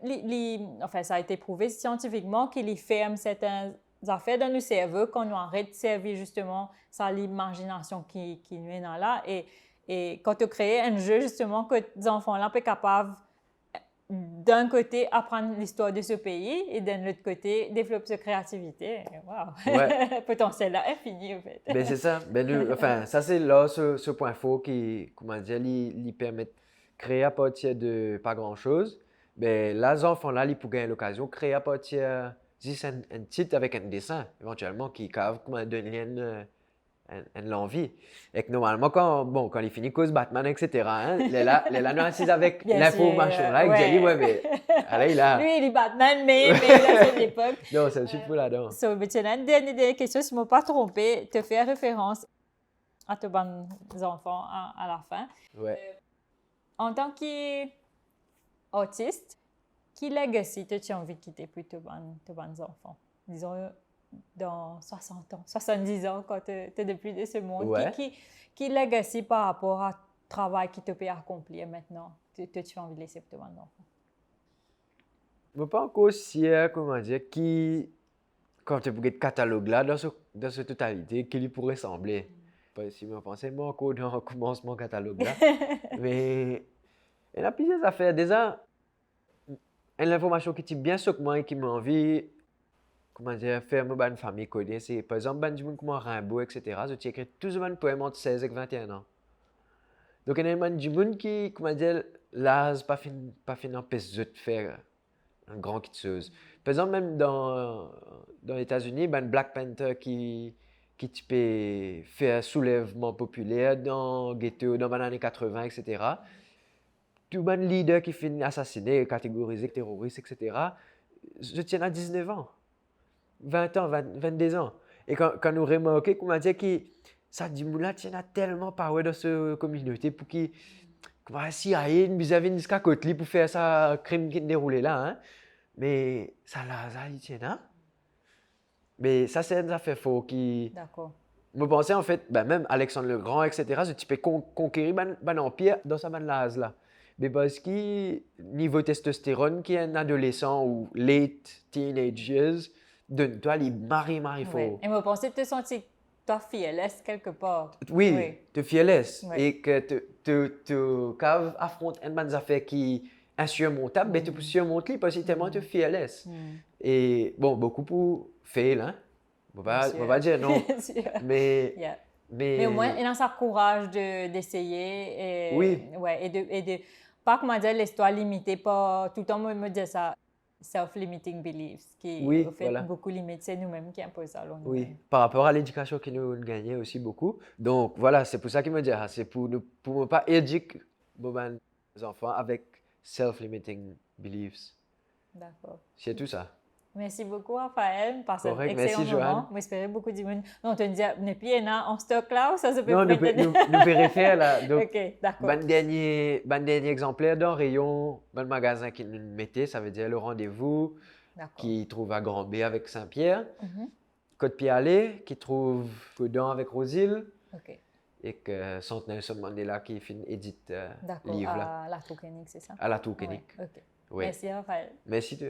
enfin, ça a été prouvé scientifiquement qu'il ferme certains affaires dans le cerveau quand on arrête de servir justement ça l'imagination qui nous est là et quand tu crées un jeu justement que les enfants là sont capables d'un côté apprendre l'histoire de ce pays et d'un autre côté développer sa créativité. Wow. Potentiel là infini en fait. Ben c'est ça. Ben enfin ça c'est là ce point fort qui comment dire lui permet de créer à partir de pas grand chose. Ben là les enfants là ils pourraient gagner l'occasion de créer à partir juste un titre avec un dessin, éventuellement, qui cave comme un lien, l'envie. Et que normalement, quand il finit cause Batman, etc., hein, il est là, nous assis avec l'information là, avec Jelly, mais allez, il a. Lui, il est Batman, mais à cette époque. Non, c'est un super pour là-dedans. So, maintenant, une dernière question, si je ne m'ai pas trompé, te faire référence à tes bons enfants à la fin. Ouais. En tant qu'artiste, qui legacy tu as envie de quitter pour tes bons enfants? Disons, dans 60 ans, 70 ans, quand tu es depuis de ce monde. Ouais. Qui legacy par rapport au travail que tu peux accomplir maintenant, tu as envie de laisser pour tes bons enfants? Je ne sais pas encore si, comment dire, qui, quand tu regardes le catalogue là, dans sa totalité, qui lui pourrait sembler. Pas si je pensais moi encore dans le commencement catalogue là. Mais il y a plusieurs affaires. Déjà, l'information qui est bien sur moi et qui m'a envie, comment dire, faire une famille codée, c'est par exemple, du monde comme Rimbaud, etc. Je t'ai écrit tous les poèmes entre 16 et 21 ans. Donc, il y a du monde qui, comment dire, l'as pas fin empêche de faire un grand kitscheuse. Par exemple, même dans les États-Unis, ben Black Panther qui tu peux faire un soulèvement populaire dans ghetto dans les années 80, etc. Tout le leader qui finit assassiné, catégorisé, terroriste, etc. Je tiens à 19 ans, 20 ans, 22 ans. Et quand nous remarquons, comment dire, que ça dit, là, tiens, tellement power dans cette communauté pour qu'il si aïe, vous avez une scacotli pour faire ça crime qui déroulé là, hein. Mais ça il tient là. Mais ça, c'est une affaire faux qui. D'accord. Je pensais en fait, ben, même Alexandre le Grand, etc., tu peux conquérir un empire dans sa lase là. Mais parce que niveau testostérone, qui est un adolescent ou late teenagers, donne-toi les marie fort. Oui. Et je pensais te sentir toi fearless quelque part. Oui, te fearless. Oui. Et que tu affrontes une bonne affaire qui est insurmontable, mais tu peux surmonter parce que tellement tu fearless. Et bon, beaucoup pour fail, hein. On va dire non. mais, yeah. mais. Mais au moins, il a ce courage d'essayer. Oui. Ouais, et de pas, comment dire, laisse-toi limiter. Pas, tout le temps, moi, me dire ça, self-limiting beliefs, qui, Oui, au fait, voilà. beaucoup limite. C'est nous-mêmes qui imposons ça. Oui, par rapport à l'éducation qui nous gagnait aussi beaucoup. Donc, voilà, c'est pour ça qu'il me dit, c'est pour ne pas éduquer nos enfants avec self-limiting beliefs. D'accord. C'est tout ça. Merci beaucoup, Raphaël, pour cet excellent merci, moment. Joanne. Moi, j'espère beaucoup de monde. Non, on te dit, n'est plus en stock là ou ça se peut non, nous vérifier là. Donc, ok, d'accord. Ban dernier exemplaire d'un rayon, ban magasin qui nous mettait, ça veut dire le rendez-vous, qui trouve à Grand B avec Saint-Pierre. Côte-Pied-Allée, qui trouve Coudon avec Rosile. Ok. Et que Centre Nelson Mandela qui édite livre là. À la Touquenique, c'est ça? À la Touquenique. Ok. Oui. Merci, Raphaël. Merci.